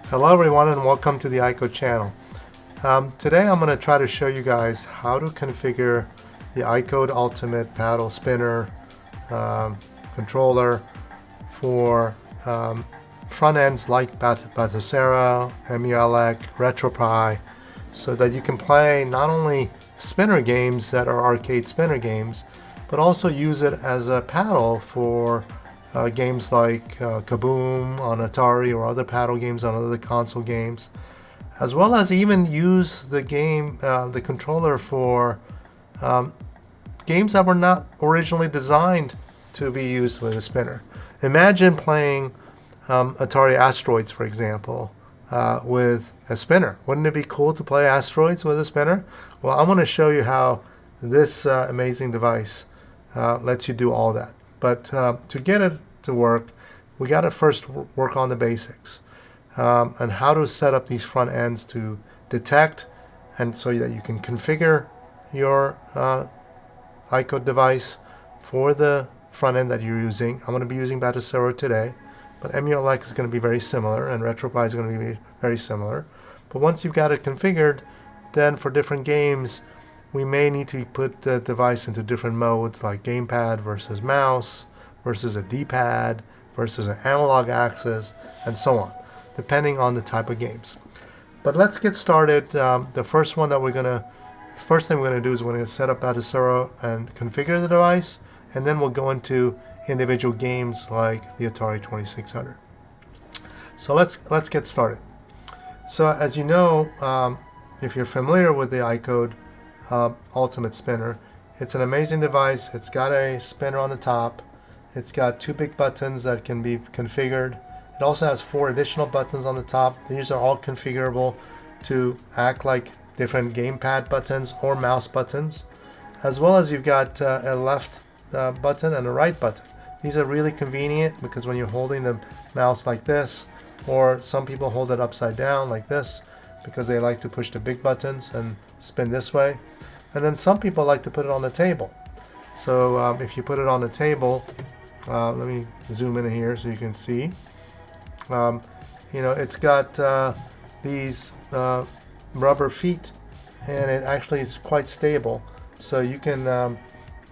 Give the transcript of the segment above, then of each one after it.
Hello everyone and welcome to the iCode channel. Today I'm going to try to show you guys how to configure the iCode Ultimate Paddle Spinner controller for front ends like Batocera, Emulec, RetroPie, so that you can play not only spinner games that are arcade spinner games, but also use it as a paddle for games like Kaboom on Atari or other paddle games on other console games, as well as even use the controller for games that were not originally designed to be used with a spinner. Imagine playing Atari Asteroids, for example, with a spinner. Wouldn't it be cool to play Asteroids with a spinner? Well, I'm going to show you how this amazing device lets you do all that. But to get it to work, we got to first work on the basics and how to set up these front ends to detect, and so that you can configure your iCode device for the front end that you're using. I'm going to be using Batocera today, but Emulec is going to be very similar, and RetroPie is going to be very similar. But once you've got it configured, then for different games, we may need to put the device into different modes, like gamepad versus mouse, versus a D-pad, versus an analog axis, and so on, depending on the type of games. But let's get started. The first thing we're going to do is we're going to set up Batocera and configure the device, and then we'll go into individual games like the Atari 2600. So let's get started. So as you know, if you're familiar with the iCode Ultimate Spinner, it's an amazing device. It's got a spinner on the top. It's got two big buttons that can be configured. It also has 4 additional buttons on the top. These are all configurable to act like different gamepad buttons or mouse buttons, as well as you've got a left button and a right button. These are really convenient because when you're holding the mouse like this, or some people hold it upside down like this because they like to push the big buttons and spin this way. And then some people like to put it on the table. So if you put it on the table, let me zoom in here so you can see. It's got these rubber feet, and it actually is quite stable. So you can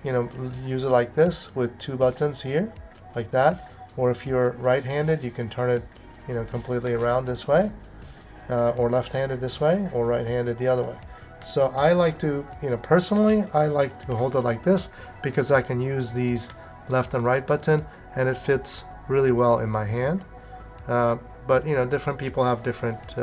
use it like this with 2 buttons here, like that. Or if you're right-handed, you can turn it completely around this way, or left-handed this way, or right-handed the other way. So I like to, personally, I like to hold it like this because I can use these left and right button, and it fits really well in my hand. But different people have different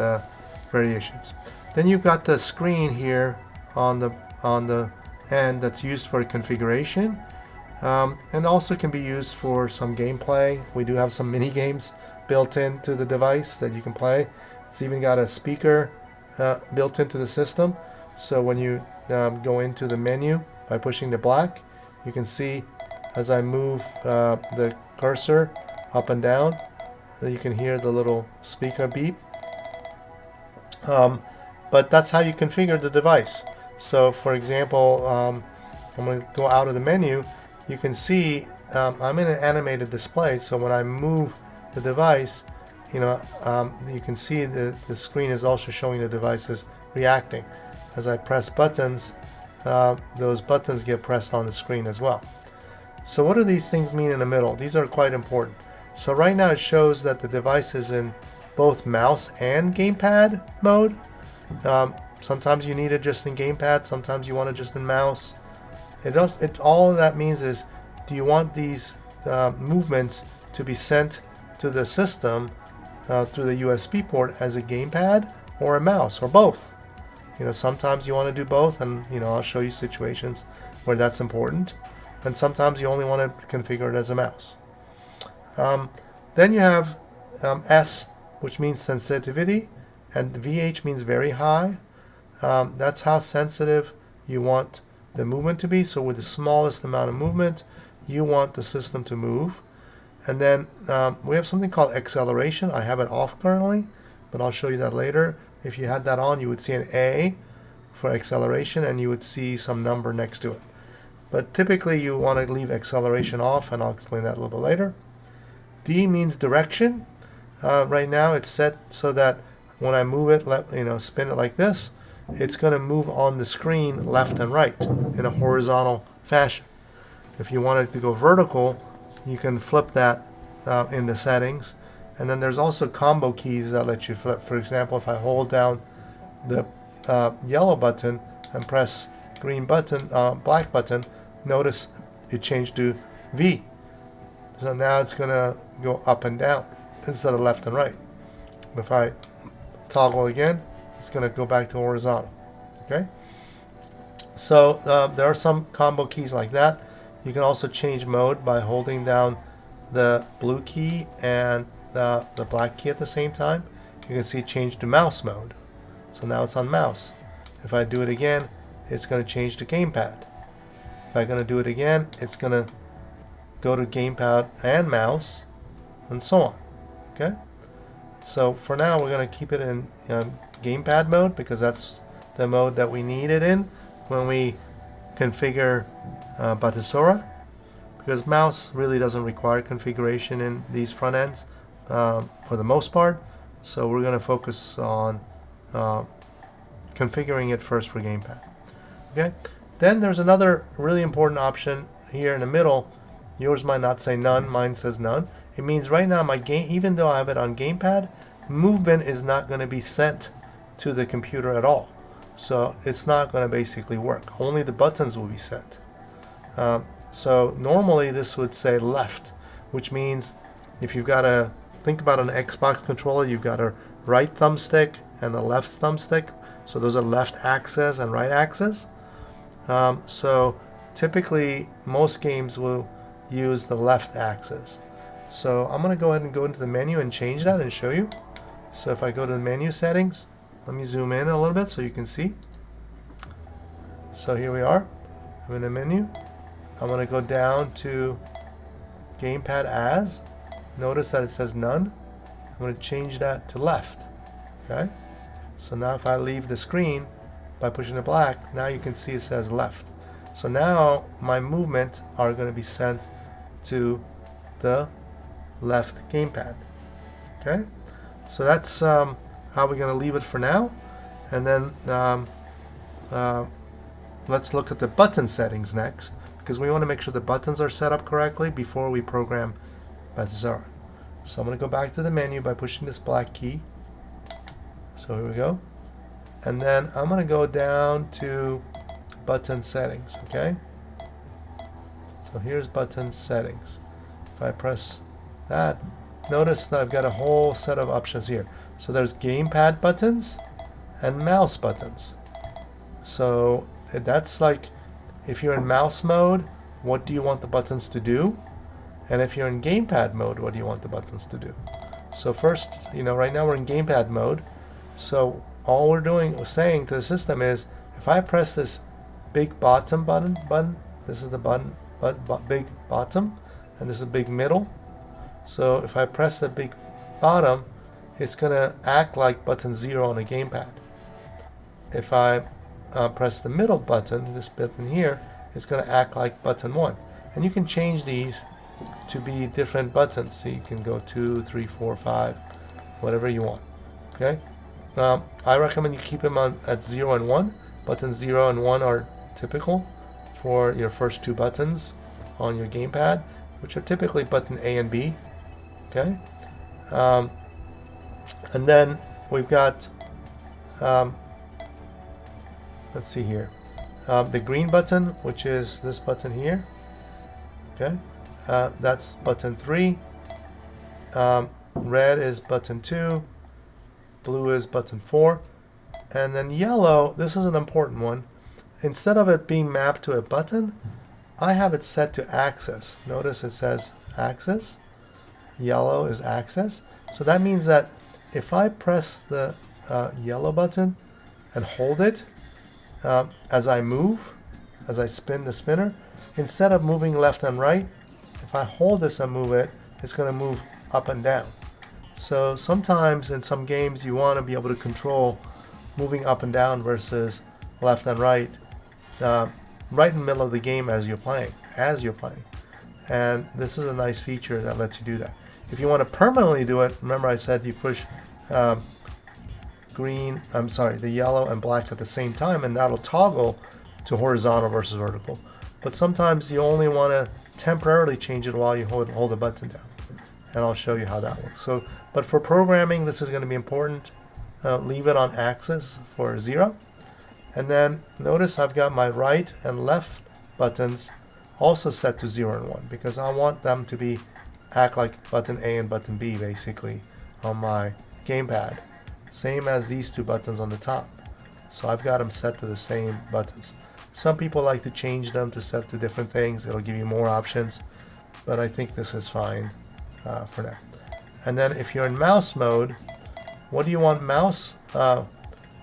variations. Then you've got the screen here on the end that's used for configuration, and also can be used for some gameplay. We do have some mini games built into the device that you can play. It's even got a speaker built into the system. So when you go into the menu by pushing the black, you can see as I move the cursor up and down, you can hear the little speaker beep. But that's how you configure the device. So for example, I'm going to go out of the menu. You can see I'm in an animated display, so when I move the device, you can see the screen is also showing the device is reacting. As I press buttons, those buttons get pressed on the screen as well. So what do these things mean in the middle? These are quite important. So right now it shows that the device is in both mouse and gamepad mode. Sometimes you need it just in gamepad, sometimes you want it just in mouse. All that means is, do you want these movements to be sent to the system through the USB port as a gamepad or a mouse, or both? Sometimes you want to do both, and I'll show you situations where that's important. And sometimes you only want to configure it as a mouse. Then you have S, which means sensitivity, and VH means very high. That's how sensitive you want the movement to be. So with the smallest amount of movement, you want the system to move. And then we have something called acceleration. I have it off currently, but I'll show you that later. If you had that on, you would see an A for acceleration, and you would see some number next to it. But typically you want to leave acceleration off, and I'll explain that a little bit later. D means direction. right now it's set so that when I move it, spin it like this, it's going to move on the screen left and right in a horizontal fashion. If you want it to go vertical, you can flip that in the settings. And then there's also combo keys that let you flip. For example, if I hold down the yellow button and press black button, notice it changed to V. So now it's going to go up and down instead of left and right. If I toggle again, it's going to go back to horizontal. Okay. So there are some combo keys like that. You can also change mode by holding down the blue key and the black key at the same time. You can see it change to mouse mode. So now it's on mouse. If I do it again, it's going to change to gamepad. If I'm going to do it again, it's going to go to gamepad and mouse, and so on. Okay. So for now, we're going to keep it in gamepad mode because that's the mode that we need it in when we configure Batocera, because mouse really doesn't require configuration in these front ends for the most part. So we're going to focus on configuring it first for gamepad. Okay. Then there's another really important option here in the middle. Yours might not say none, mine says none. It means right now my game, even though I have it on gamepad, movement is not going to be sent to the computer at all. So it's not going to basically work. Only the buttons will be sent. So normally this would say left, which means if you've got a, think about an Xbox controller, you've got a right thumbstick and a left thumbstick. So those are left axis and right axis. So typically most games will use the left axis. So I'm going to go ahead and go into the menu and change that and show you. So if I go to the menu settings, let me zoom in a little bit so you can see. So here we are. I'm in the menu. I'm going to go down to gamepad as. Notice that it says none. I'm going to change that to left. Okay. So now if I leave the screen by pushing the black, now you can see it says left. So now my movement are going to be sent to the left gamepad. Okay. So that's how we're going to leave it for now. And then let's look at the button settings next, because we want to make sure the buttons are set up correctly before we program Batocera. So I'm going to go back to the menu by pushing this black key. So here we go. And then I'm going to go down to button settings. Okay. So here's button settings. If I press that, notice that I've got a whole set of options here. So there's gamepad buttons and mouse buttons. So that's like, if you're in mouse mode, what do you want the buttons to do? And if you're in gamepad mode, what do you want the buttons to do? So first, right now we're in gamepad mode. So all we're saying to the system is, if I press this big bottom button, this is the button, big bottom, and this is big middle. So if I press the big bottom, it's going to act like button 0 on a gamepad. If I press the middle button, this button here, it's going to act like button 1. And you can change these to be different buttons. So you can go 2, 3, 4, 5, whatever you want. Okay. I recommend you keep them at 0 and 1. Buttons 0 and 1 are typical for your first two buttons on your gamepad, which are typically button A and B. Okay. And then we've got, let's see here, the green button, which is this button here. Okay. That's button 3. Red is button 2. Blue is button 4. And then yellow, this is an important one. Instead of it being mapped to a button, I have it set to axis. Notice it says axis. Yellow is axis. So that means that if I press the yellow button and hold it as I move, as I spin the spinner, instead of moving left and right, if I hold this and move it, it's going to move up and down. So sometimes in some games you want to be able to control moving up and down versus left and right, right in the middle of the game as you're playing. And this is a nice feature that lets you do that. If you want to permanently do it, remember I said you push the yellow and black at the same time, and that'll toggle to horizontal versus vertical. But sometimes you only want to temporarily change it while you hold the button down, and I'll show you how that works. So, but for programming, this is going to be important. Leave it on axis for 0, and then notice I've got my right and left buttons also set to 0 and 1 because I want them to act like button A and button B basically on my gamepad, same as these two buttons on the top. So I've got them set to the same buttons. Some people like to change them to set to different things. It'll give you more options, but I think this is fine for now. And then if you're in mouse mode, what do you want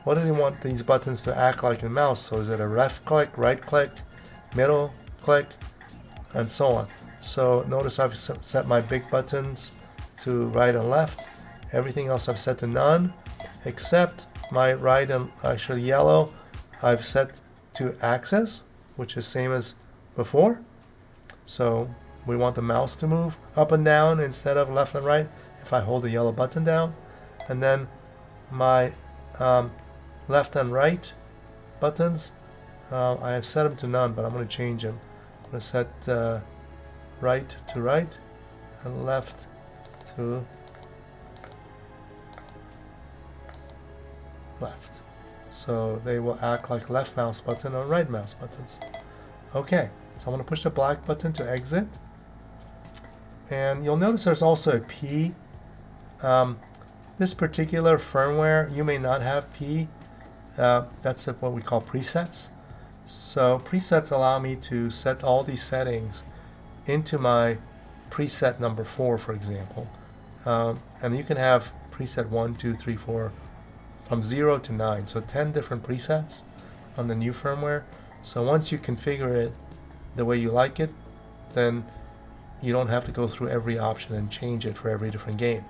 what do you want these buttons to act like in mouse? So is it a left click, right click, middle click, and so on. So notice I've set my big buttons to right and left. Everything else I've set to none, except my right and actually yellow I've set to axis, which is same as before. So we want the mouse to move up and down instead of left and right if I hold the yellow button down. And then my left and right buttons, I have set them to none, but I'm going to change them. I'm going to set right to right and left to left. So they will act like left mouse button or right mouse buttons. Okay, so I'm going to push the black button to exit. And you'll notice there's also a P. This particular firmware, you may not have P. That's what we call presets. So presets allow me to set all these settings into my preset number 4, for example. And you can have preset 1, 2, 3, 4 from 0 to 9. So 10 different presets on the new firmware. So once you configure it the way you like it, then you don't have to go through every option and change it for every different game.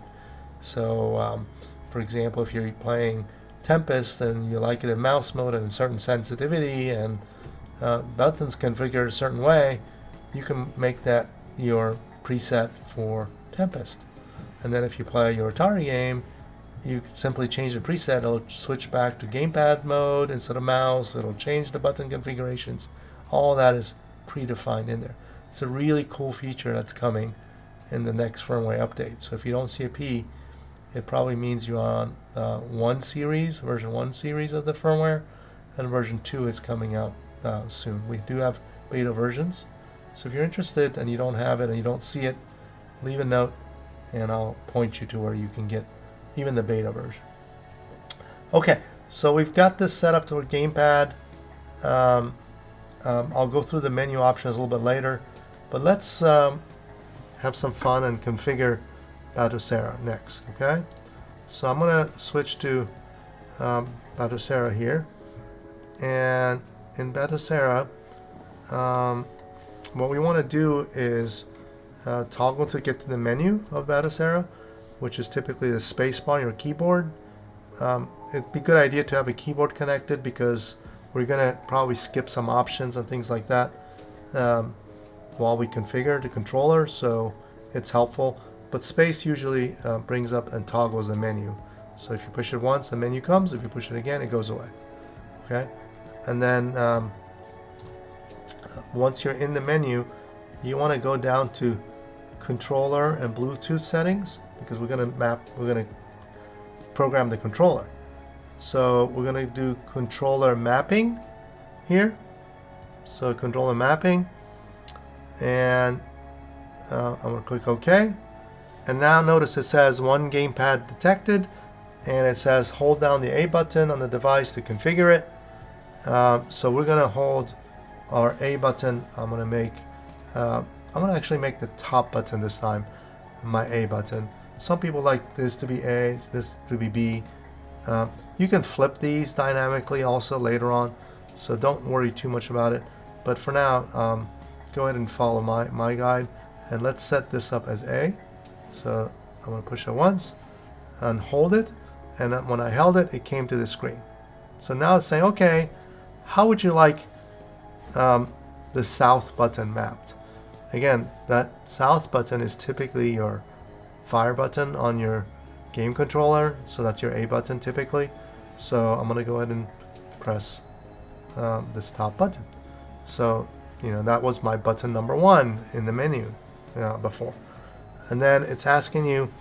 So for example, if you're playing Tempest and you like it in mouse mode and in certain sensitivity and buttons configured a certain way, you can make that your preset for Tempest. And then if you play your Atari game, you simply change the preset. It'll switch back to gamepad mode instead of mouse. It'll change the button configurations. All that is predefined in there. It's a really cool feature that's coming in the next firmware update. So if you don't see a P, it probably means you're on version 1 series of the firmware, and version 2 is coming out soon. We do have beta versions. So if you're interested and you don't have it and you don't see it, leave a note and I'll point you to where you can get even the beta version. Okay, so we've got this set up to a gamepad. I'll go through the menu options a little bit later, but let's have some fun and configure Batocera next. Okay, so I'm going to switch to Batocera here, and in Batocera, what we want to do is toggle to get to the menu of Batocera, which is typically the space bar on your keyboard. It'd be a good idea to have a keyboard connected because we're going to probably skip some options and things like that while we configure the controller, so it's helpful. But space usually brings up and toggles the menu. So if you push it once, the menu comes. If you push it again, it goes away. Okay, and then once you're in the menu, you want to go down to controller and Bluetooth settings because we're going to program the controller. So we're going to do controller mapping here. So controller mapping, and I'm going to click OK. And now notice it says one gamepad detected, and it says hold down the A button on the device to configure it. So we're going to hold our A button. I'm going to actually make the top button this time my A button. Some people like this to be A, this to be B. You can flip these dynamically also later on, so don't worry too much about it. But for now, go ahead and follow my guide, and let's set this up as A. So I'm going to push it once and hold it, and then when I held it, it came to the screen. So now it's saying, okay, how would you like the south button mapped? Again, that south button is typically your fire button on your game controller. So that's your A button typically. So I'm going to go ahead and press this top button. So, that was my button number 1 in the menu before. And then it's asking you,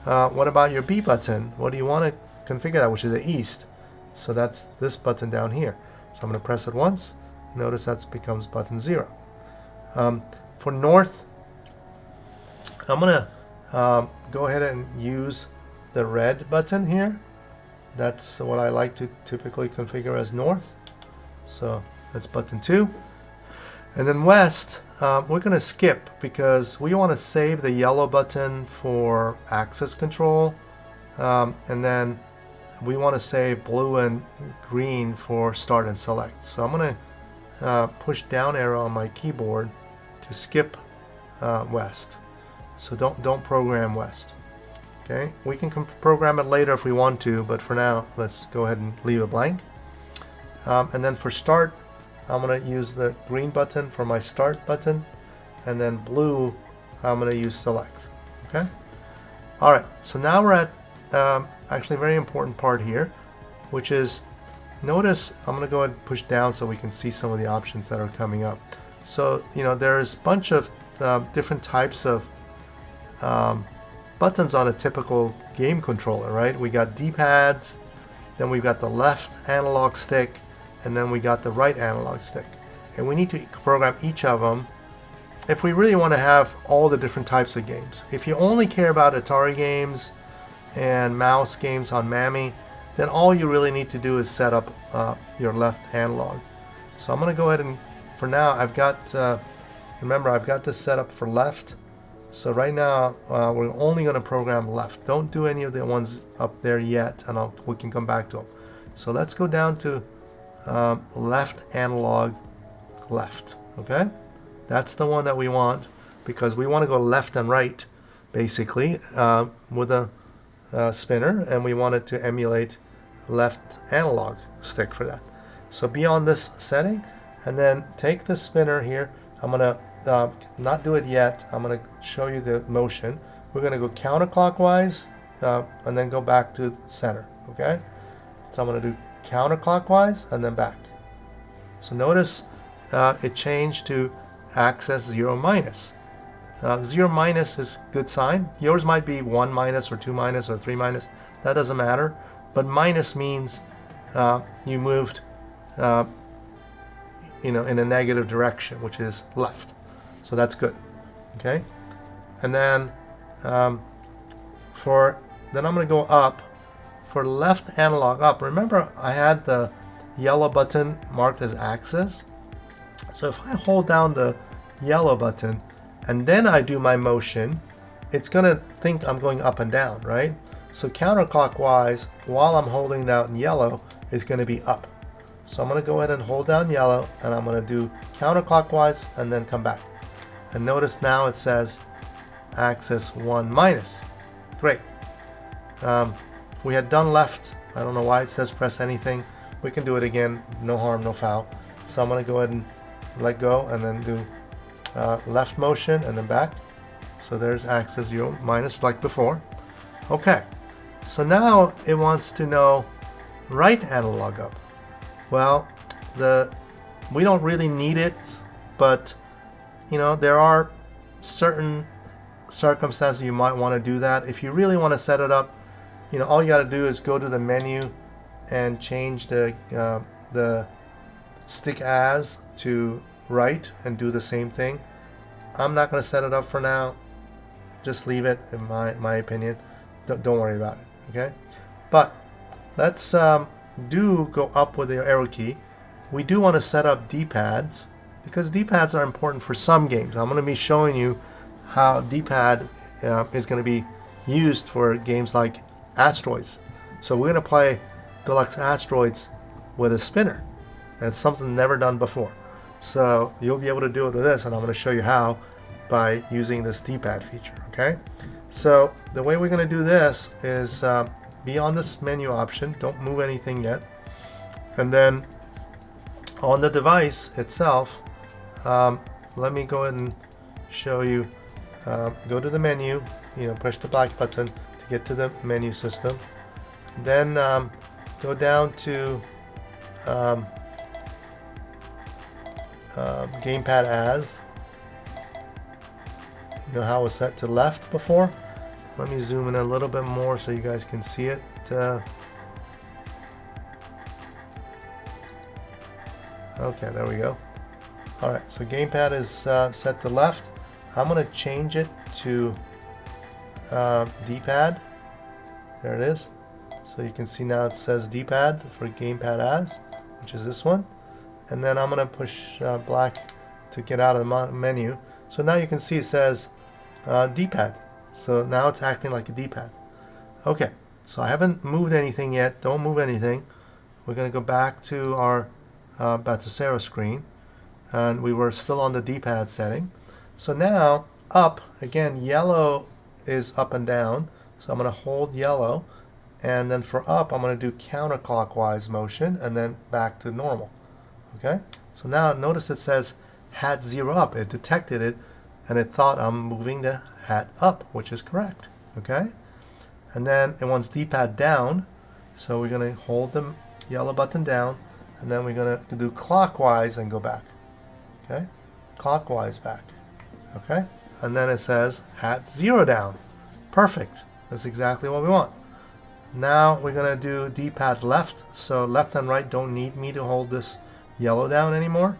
what about your B button? What do you want to configure that, which is the east? So that's this button down here. So I'm going to press it once. Notice that becomes button 0. For north, I'm going to go ahead and use the red button here. That's what I like to typically configure as north. So that's button 2. And then west, we're going to skip because we want to save the yellow button for access control. And then we want to save blue and green for start and select. So I'm going to push down arrow on my keyboard to skip west. So don't program west. Okay, we can program it later if we want to, but for now, let's go ahead and leave it blank. And then for start, I'm going to use the green button for my start button, and then blue, I'm going to use select. Okay. All right. So now we're at actually a very important part here, which is notice I'm going to go ahead and push down so we can see some of the options that are coming up. So there's a bunch of different types of buttons on a typical game controller, right? We got D-pads, then we've got the left analog stick, and then we got the right analog stick. And we need to program each of them if we really want to have all the different types of games. If you only care about Atari games and mouse games on Mame, then all you really need to do is set up your left analog. So I'm going to go ahead and, for now, I've got, remember, I've got this set up for left. So right now, we're only going to program left. Don't do any of the ones up there yet, and we can come back to them. So let's go down to left analog left. Okay, that's the one that we want because we want to go left and right, basically, with a spinner, and we want it to emulate left analog stick for that. So be on this setting, and then take the spinner here. I'm going to not do it yet. I'm going to show you the motion. We're going to go counterclockwise and then go back to center. Okay, so I'm going to do counterclockwise and then back. So notice it changed to axis 0 minus. 0 minus is good sign. Yours might be 1 minus or 2 minus or 3 minus. That doesn't matter. But minus means you moved in a negative direction, which is left. So that's good. Okay, and then then I'm going to go up for left analog up. Remember, I had the yellow button marked as axis. So if I hold down the yellow button and then I do my motion, it's going to think I'm going up and down, right? So counterclockwise, while I'm holding down yellow, is going to be up. So I'm going to go ahead and hold down yellow, and I'm going to do counterclockwise and then come back. And notice now it says axis 1 minus. Great. We had done left. I don't know why it says press anything. We can do it again. No harm, no foul. So I'm going to go ahead and let go and then do left motion and then back. So there's axis 0 minus like before. Okay. So now it wants to know right analog up. Well, we don't really need it, but there are certain circumstances you might want to do that. If you really want to set it up, all you got to do is go to the menu and change the stick as to right and do the same thing. I'm not going to set it up for now. Just leave it, in my opinion. Don't worry about it. Okay, but let's go up with the arrow key. We do want to set up D-pads because D-pads are important for some games. I'm going to be showing you how D-pad is going to be used for games like Asteroids. So we're going to play Deluxe Asteroids with a spinner. And it's something never done before. So you'll be able to do it with this, and I'm going to show you how by using this D-pad feature. Okay, so the way we're going to do this is be on this menu option. Don't move anything yet. And then on the device itself, let me go ahead and show you. Go to the menu. push the black button to get to the menu system. Then go down to gamepad as. You know how it was set to left before? Let me zoom in a little bit more so you guys can see it. Okay, there we go. Alright, so gamepad is set to left. I'm going to change it to D-pad. There it is. So you can see now it says D-pad for gamepad as, which is this one. And then I'm going to push black to get out of the menu. So now you can see it says D-pad. So now it's acting like a D-pad. Okay, so I haven't moved anything yet. Don't move anything. We're going to go back to our Batocera screen. And we were still on the D-pad setting. So now up, again, yellow is up and down. So I'm going to hold yellow. And then for up, I'm going to do counterclockwise motion and then back to normal. Okay, so now notice it says hat 0 up. It detected it and it thought I'm moving the hat up, which is correct. Okay, and then it wants D-pad down. So we're going to hold the yellow button down and then we're going to do clockwise and go back. Okay, clockwise back. Okay, and then it says hat 0 down. Perfect. That's exactly what we want. Now we're going to do D-pad left. So left and right don't need me to hold this yellow down anymore.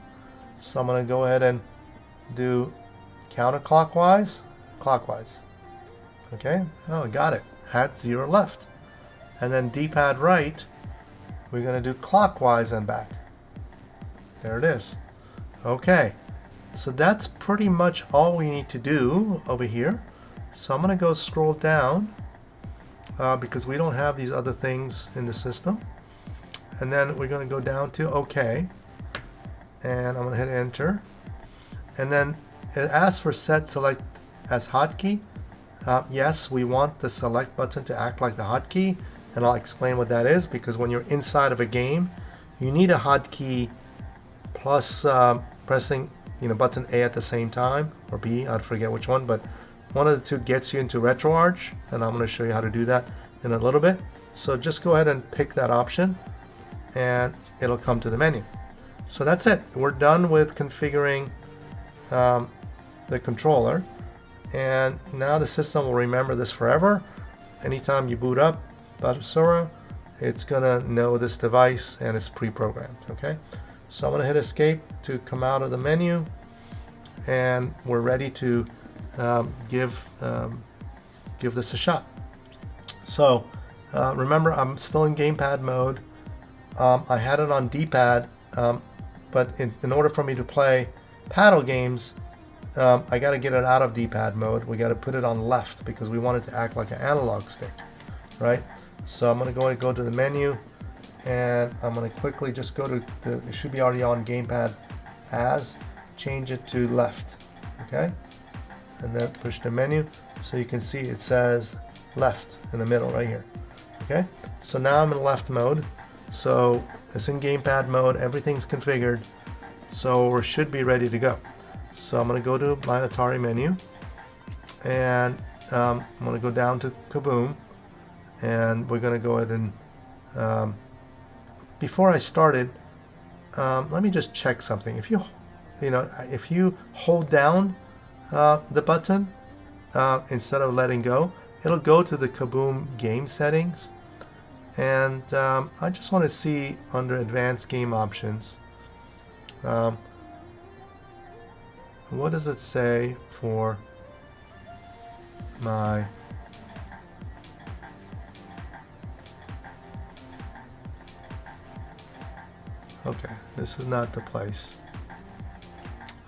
So I'm going to go ahead and do counterclockwise, clockwise. Okay, oh, got it. Hat 0 left. And then D-pad right, we're going to do clockwise and back. There it is. Okay, so that's pretty much all we need to do over here. So I'm going to go scroll down because we don't have these other things in the system. And then we're going to go down to OK. And I'm going to hit enter. And then it asks for set select as hotkey. Yes, we want the select button to act like the hotkey. And I'll explain what that is, because when you're inside of a game, you need a hotkey plus pressing button A at the same time, or B, I forget which one, but one of the two gets you into RetroArch, and I'm going to show you how to do that in a little bit. So just go ahead and pick that option and it'll come to the menu. So that's it. We're done with configuring the controller, and now the system will remember this forever. Anytime you boot up Batocera, it's gonna know this device and it's pre-programmed. Okay, so I'm gonna hit escape to come out of the menu, and we're ready to give this a shot. So remember, I'm still in gamepad mode. I had it on D-pad, but in order for me to play paddle games, I got to get it out of D-pad mode. We got to put it on left because we want it to act like an analog stick, right? So I'm going to go to the menu, and I'm going to quickly just go to it should be already on gamepad as, change it to left, okay? And then push the menu so you can see it says left in the middle right here. Okay, so now I'm in left mode, so it's in gamepad mode, everything's configured, so we should be ready to go. So I'm going to go to my Atari menu, and I'm going to go down to Kaboom, and we're going to go ahead and before I started, let me just check something. If you hold down the button instead of letting go, it'll go to the Kaboom game settings, and I just want to see under advanced game options, what does it say for my okay, this is not the place.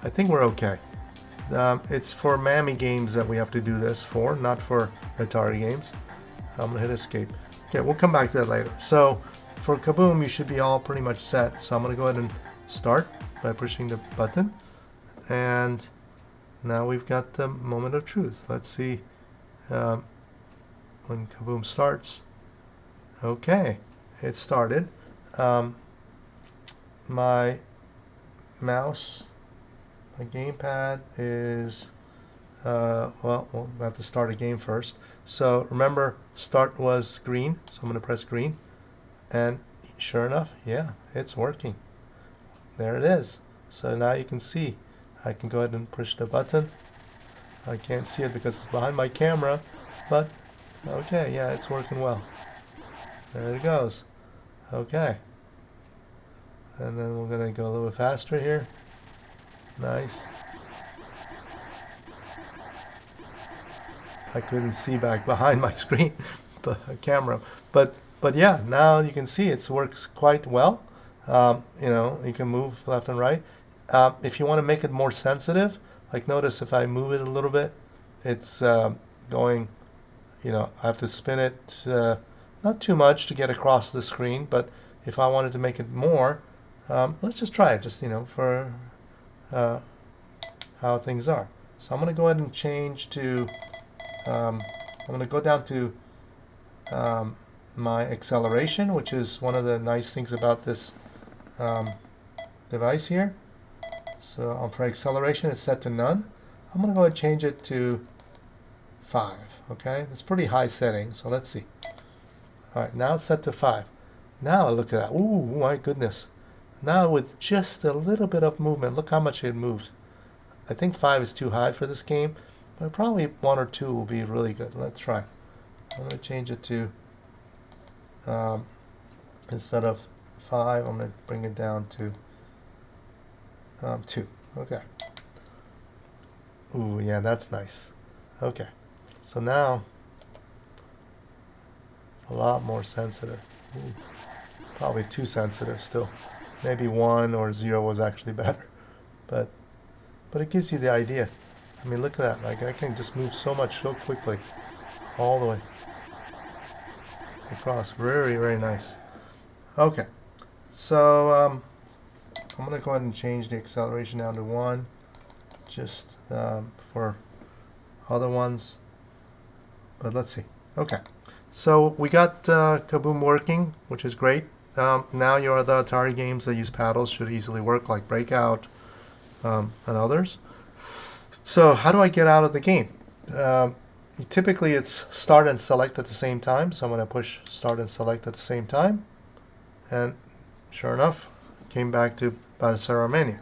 I think we're okay. It's for Mame games that we have to do this for, not for Atari games. I'm going to hit escape. Okay, we'll come back to that later. So for Kaboom, you should be all pretty much set. So I'm going to go ahead and start by pushing the button. And now we've got the moment of truth. Let's see when Kaboom starts. Okay, it started. My mouse, my gamepad is Well, we'll have to start a game first. So remember, start was green, so I'm going to press green. And sure enough, yeah, it's working. There it is. So now you can see. I can go ahead and push the button. I can't see it because it's behind my camera, but okay, yeah, it's working well. There it goes. Okay. And then we're going to go a little bit faster here. Nice. I couldn't see back behind my screen, the camera. But yeah, now you can see it works quite well. You know, you can move left and right. If you want to make it more sensitive, like notice if I move it a little bit, it's going, you know, I have to spin it not too much to get across the screen, but if I wanted to make it more, let's just try it, just, you know, for how things are. So I'm going to go ahead and change to, I'm going to go down to my acceleration, which is one of the nice things about this device here. So for acceleration, it's set to none. I'm going to go ahead and change it to 5. Okay, that's pretty high setting. So let's see. All right, now it's set to 5. Now look at that. Ooh, my goodness. Now with just a little bit of movement, look how much it moves. I think 5 is too high for this game, but probably 1 or 2 will be really good. Let's try. I'm going to change it to, instead of 5, I'm going to bring it down to 2. Okay. Ooh, yeah, that's nice. Okay. So now, a lot more sensitive. Ooh, probably too sensitive still. Maybe 1 or 0 was actually better. But it gives you the idea. I mean, look at that. Like, I can just move so much so quickly. All the way across. Very, very nice. Okay. So, I'm going to go ahead and change the acceleration down to 1. Just for other ones. But let's see. Okay. So we got Kaboom working, which is great. Now your other Atari games that use paddles should easily work, like Breakout and others. So how do I get out of the game? Typically it's start and select at the same time. So I'm going to push start and select at the same time. And sure enough, came back to Batocera menu.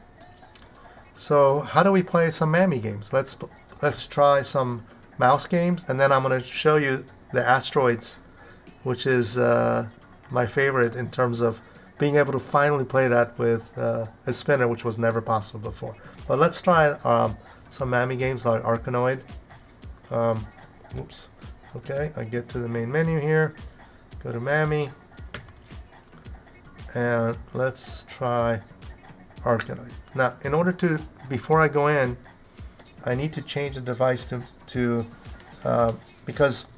So how do we play some Mame games? Let's try some mouse games, and then I'm going to show you the Asteroids, which is my favorite in terms of being able to finally play that with a spinner, which was never possible before. But let's try some Mame games like Arkanoid. Oops. Okay, I get to the main menu here, go to Mame, and let's try Arkanoid. Now, in order to, before I go in, I need to change the device to because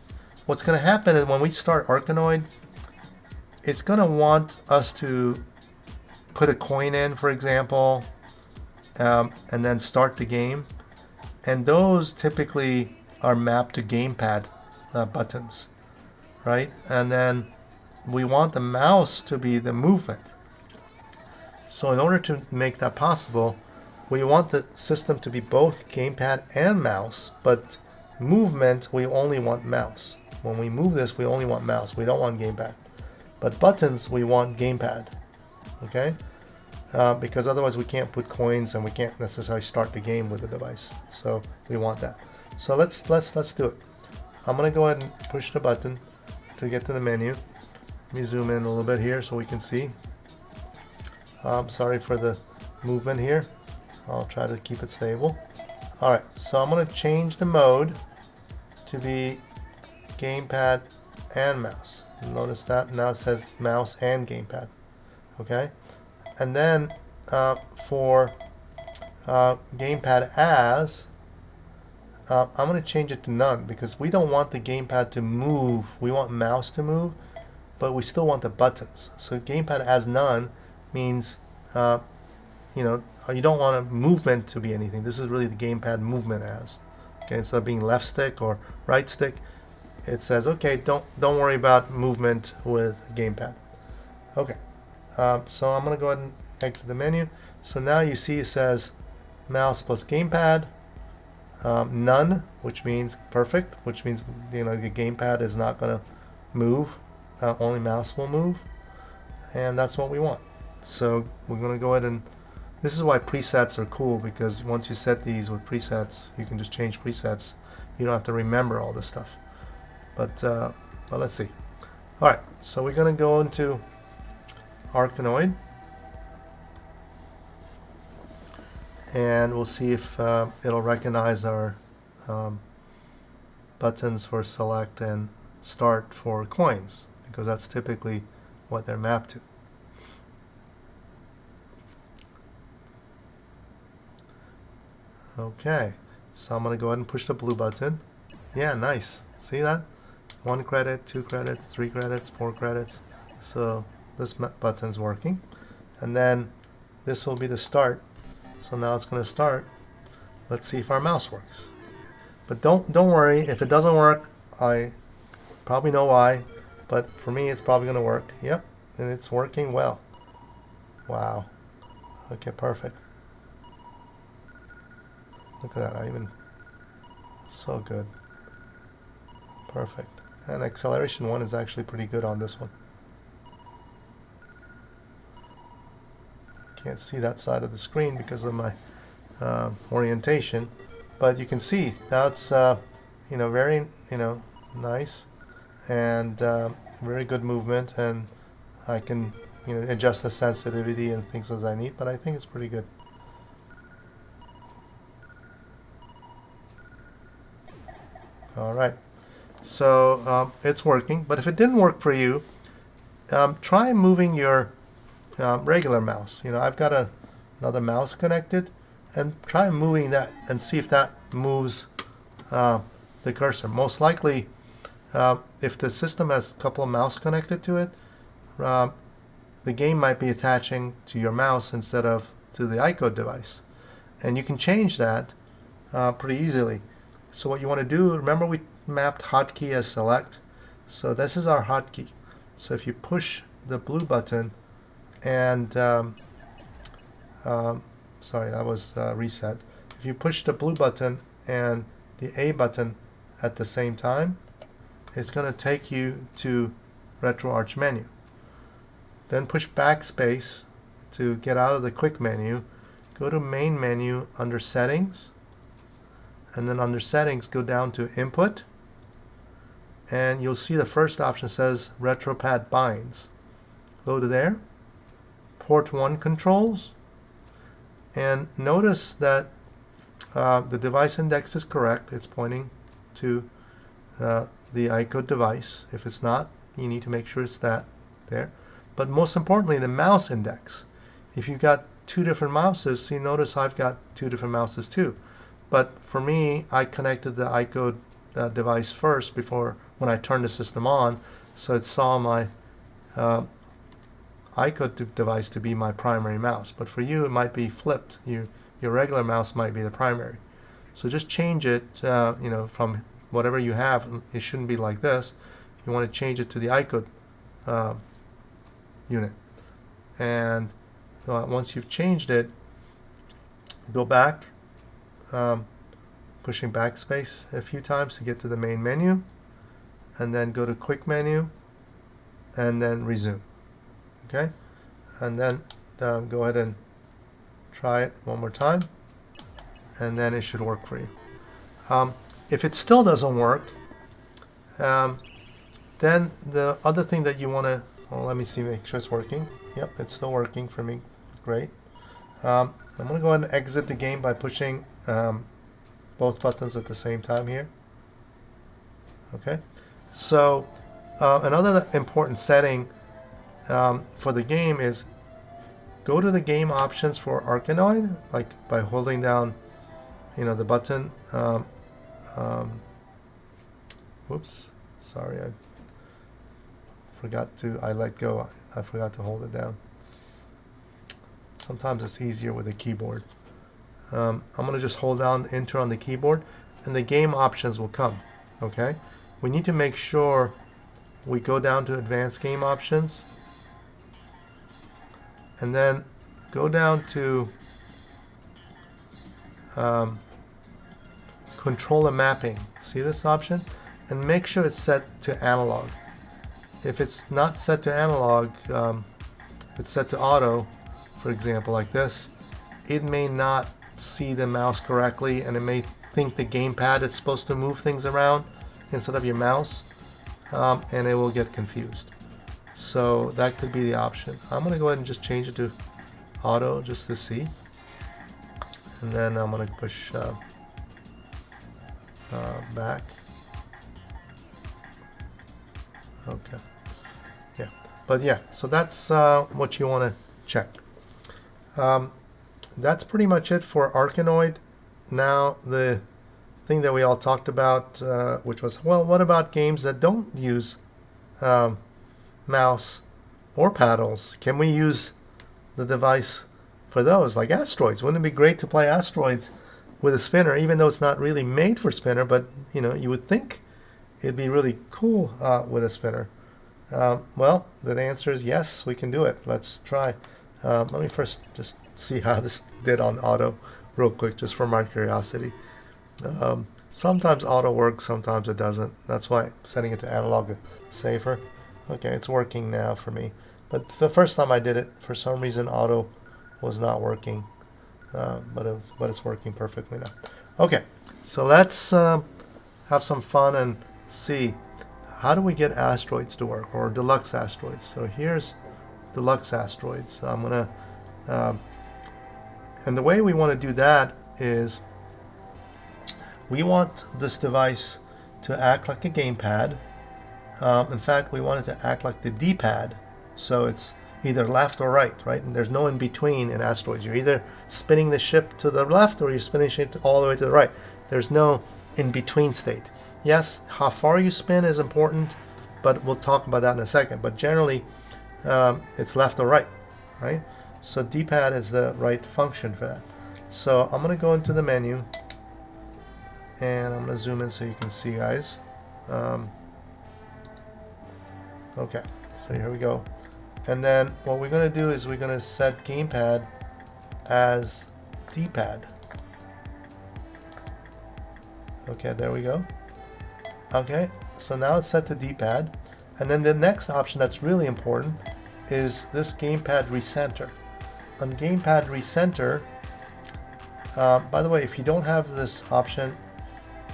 what's going to happen is when we start Arkanoid, it's going to want us to put a coin in, for example, and then start the game. And those typically are mapped to gamepad buttons, right? And then we want the mouse to be the movement. So in order to make that possible, we want the system to be both gamepad and mouse, but movement, we only want mouse. When we move this, we only want mouse. We don't want gamepad. But buttons, we want gamepad. Okay? Because otherwise we can't put coins and we can't necessarily start the game with the device. So we want that. So let's do it. I'm gonna go ahead and push the button to get to the menu. Let me zoom in a little bit here so we can see. Sorry for the movement here. I'll try to keep it stable. Alright, so I'm going to change the mode to be gamepad and mouse. Notice that now it says mouse and gamepad. Okay? And then for gamepad as, I'm going to change it to none because we don't want the gamepad to move. We want mouse to move, but we still want the buttons. So gamepad as none means, you know, you don't want a movement to be anything. This is really the gamepad movement as. Okay, instead of being left stick or right stick, it says, okay, don't worry about movement with gamepad. Okay, so I'm going to go ahead and exit the menu. So now you see it says mouse plus gamepad. None, which means perfect, which means the gamepad is not going to move. Only mouse will move, and that's what we want. So we're going to go ahead and this is why presets are cool, because once you set these with presets, you can just change presets. You don't have to remember all this stuff. But let's see. All right, so we're going to go into Arkanoid, and we'll see if it'll recognize our buttons for select and start for coins, because that's typically what they're mapped to. Okay, so I'm going to go ahead and push the blue button. Yeah, nice. See that? 1 credit, 2 credits, 3 credits, 4 credits. So this button's working. And then this will be the start. So now it's going to start. Let's see if our mouse works. But don't worry, if it doesn't work, I probably know why. But for me, it's probably going to work. Yep, and it's working well. Wow. Okay, perfect. Look at that, so good. Perfect. And acceleration 1 is actually pretty good on this one. Can't see that side of the screen because of my orientation, but you can see now it's very nice and very good movement, and I can adjust the sensitivity and things as I need, but I think it's pretty good. All right, so it's working, but if it didn't work for you, try moving your regular mouse. I've got another mouse connected, and try moving that and see if that moves the cursor. Most likely, if the system has a couple of mouse connected to it, the game might be attaching to your mouse instead of to the iCode device. And you can change that pretty easily. So what you want to do, remember we mapped hotkey as select. So this is our hotkey. So if you push the blue button and sorry, that was reset. If you push the blue button and the A button at the same time, it's going to take you to RetroArch menu. Then push backspace to get out of the quick menu. Go to main menu under settings, and then under settings go down to input, and you'll see the first option says RetroPad binds. Go to there, port 1 controls, and notice that the device index is correct. It's pointing to the iCode device. If it's not, you need to make sure it's that there. But most importantly, the mouse index. If you've got 2 different mouses, see, notice I've got 2 different mouses too. But for me, I connected the iCode device first before when I turned the system on, so it saw my iCode device to be my primary mouse. But for you, it might be flipped. Your regular mouse might be the primary. So just change it, from whatever you have. It shouldn't be like this. You want to change it to the iCode unit. And once you've changed it, go back, pushing backspace a few times to get to the main menu, and then go to quick menu, and then resume. Okay, and then go ahead and try it one more time, and then it should work for you. If it still doesn't work, then the other thing that you want to, well, let me see, make sure it's working. Yep, it's still working for me. Great. I'm going to go ahead and exit the game by pushing both buttons at the same time here. Okay, so another important setting for the game is go to the game options for Arkanoid, like by holding down, the button. Whoops, sorry, I let go. I forgot to hold it down. Sometimes it's easier with a keyboard. I'm going to just hold down Enter on the keyboard, and the game options will come. Okay, we need to make sure we go down to Advanced Game Options, and then go down to controller mapping. See this option? And make sure it's set to analog. If it's not set to analog, it's set to auto, for example, like this, it may not see the mouse correctly, and it may think the gamepad is supposed to move things around instead of your mouse, and it will get confused. So that could be the option. I'm going to go ahead and just change it to auto just to see. And then I'm going to push back. Okay. Yeah. But yeah, so that's what you want to check. That's pretty much it for Arkanoid. Now the thing that we all talked about, which was, well, what about games that don't use mouse or paddles? Can we use the device for those, like Asteroids? Wouldn't it be great to play Asteroids with a spinner, even though it's not really made for spinner, but you know, you would think it'd be really cool with a spinner. Well, the answer is yes, we can do it. Let's try. Let me first just see how this did on auto real quick, just for my curiosity. Sometimes auto works, sometimes it doesn't. That's why setting it to analog is safer. Okay, it's working now for me. But the first time I did it, for some reason auto was not working. But it's working perfectly now. Okay, so let's have some fun and see, how do we get Asteroids to work, or Deluxe Asteroids? So here's Deluxe Asteroids. I'm gonna, and the way we want to do that is, we want this device to act like a gamepad. In fact, we want it to act like the D-pad, so it's either left or right, right? And there's no in between in Asteroids. You're either spinning the ship to the left or you're spinning the ship all the way to the right. There's no in between state. Yes, how far you spin is important, but we'll talk about that in a second. But generally, it's left or right, right? So D-pad is the right function for that. So I'm going to go into the menu, and I'm going to zoom in so you can see, guys. Okay, so here we go. And then what we're going to do is we're going to set gamepad as D-pad. Okay, there we go. Okay, so now it's set to D-pad. And then the next option that's really important is this gamepad recenter. On gamepad recenter, by the way, if you don't have this option,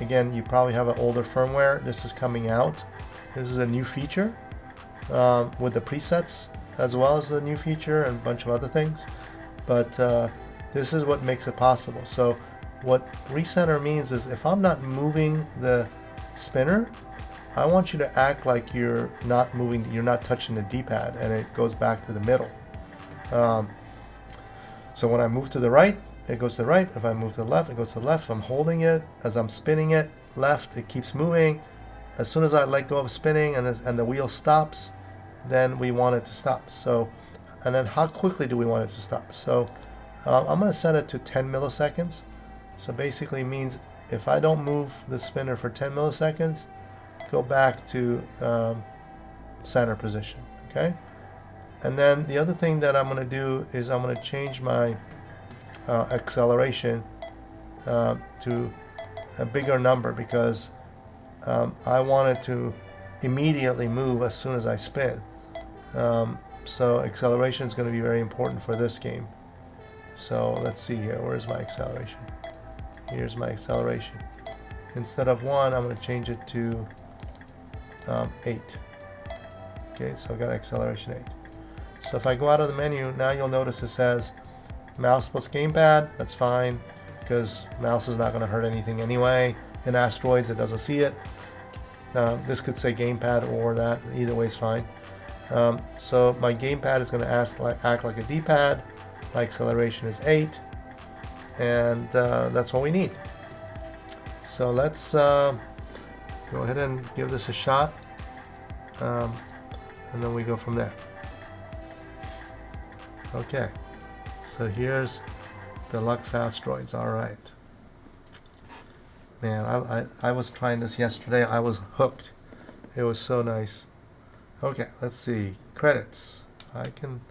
again, you probably have an older firmware. This is coming out. This is a new feature with the presets, as well as the new feature and a bunch of other things. But this is what makes it possible. So what recenter means is, if I'm not moving the spinner, I want you to act like you're not moving, you're not touching the D-pad, and it goes back to the middle. So when I move to the right, it goes to the right. If I move to the left, it goes to the left. If I'm holding it, as I'm spinning it left, it keeps moving. As soon as I let go of spinning and the wheel stops, then we want it to stop. So, and then how quickly do we want it to stop? So I'm going to set it to 10 milliseconds. So basically means if I don't move the spinner for 10 milliseconds, go back to center position, okay? And then the other thing that I'm going to do is I'm going to change my acceleration to a bigger number, because I want it to immediately move as soon as I spin. So acceleration is going to be very important for this game. So let's see here. Where's my acceleration? Here's my acceleration. Instead of 1, I'm going to change it to 8. Okay, so I've got acceleration 8. So if I go out of the menu, now you'll notice it says mouse plus gamepad. That's fine, because mouse is not going to hurt anything anyway. In Asteroids, it doesn't see it. This could say gamepad or that. Either way is fine. So my gamepad is going to act like a D-pad. My acceleration is 8. And that's what we need. So let's go ahead and give this a shot. And then we go from there. Okay. So here's Deluxe Asteroids. All right. Man, I was trying this yesterday. I was hooked. It was so nice. Okay, let's see. Credits. I can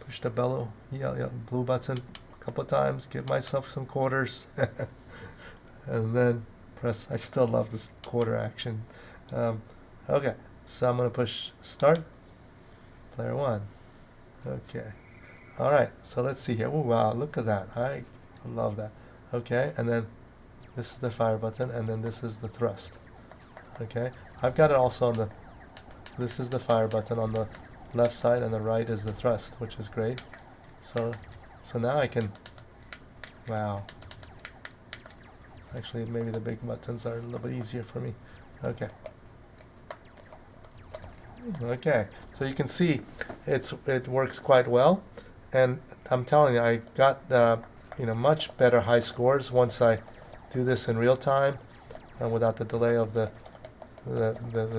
push the blue button a couple of times, give myself some quarters. And then press. I still love this quarter action. Okay, so I'm going to push start. Player 1. Okay. All right, so let's see here. Oh, wow, look at that. I love that. Okay, and then this is the fire button, and then this is the thrust. Okay, I've got it also on the, this is the fire button on the left side, and the right is the thrust, which is great. So now I can, wow. Actually, maybe the big buttons are a little bit easier for me. Okay. Okay, so you can see it works quite well, and I'm telling you, I got much better high scores once I do this in real time, without the delay of the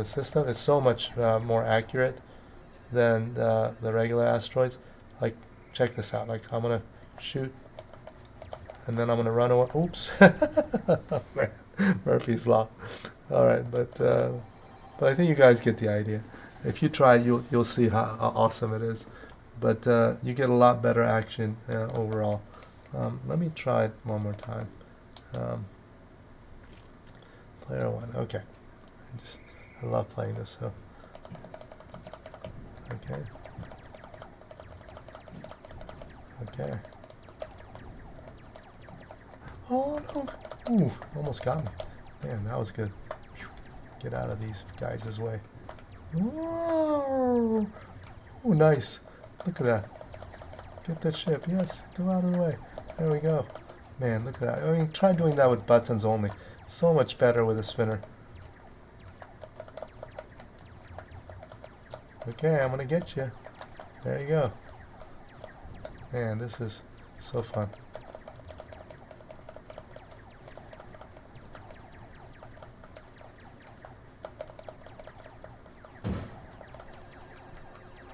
system. It's so much more accurate than the regular asteroids. Like, check this out. Like, I'm gonna shoot, and then I'm gonna run away. Oops, Murphy's Law. All right, but I think you guys get the idea. If you try, you'll see how awesome it is. But you get a lot better action overall. Let me try it one more time. Player 1. Okay. I love playing this. So. Okay. Okay. Oh no! Ooh, almost got me. Man, that was good. Get out of these guys' way. Whoa! Oh, nice. Look at that. Get that ship. Yes, go out of the way. There we go. Man, look at that. I mean, try doing that with buttons only. So much better with a spinner. Okay, I'm gonna get you. There you go. Man, this is so fun.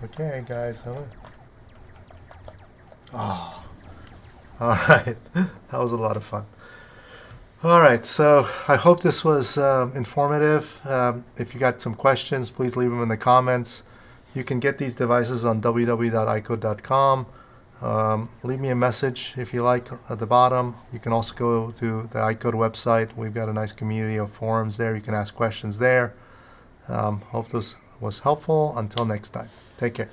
Okay, guys. Oh, all right. That was a lot of fun. All right, so I hope this was informative. If you got some questions, please leave them in the comments. You can get these devices on www.icode.com. Leave me a message if you like at the bottom. You can also go to the iCode website. We've got a nice community of forums there. You can ask questions there. Hope this was helpful. Until next time, take care.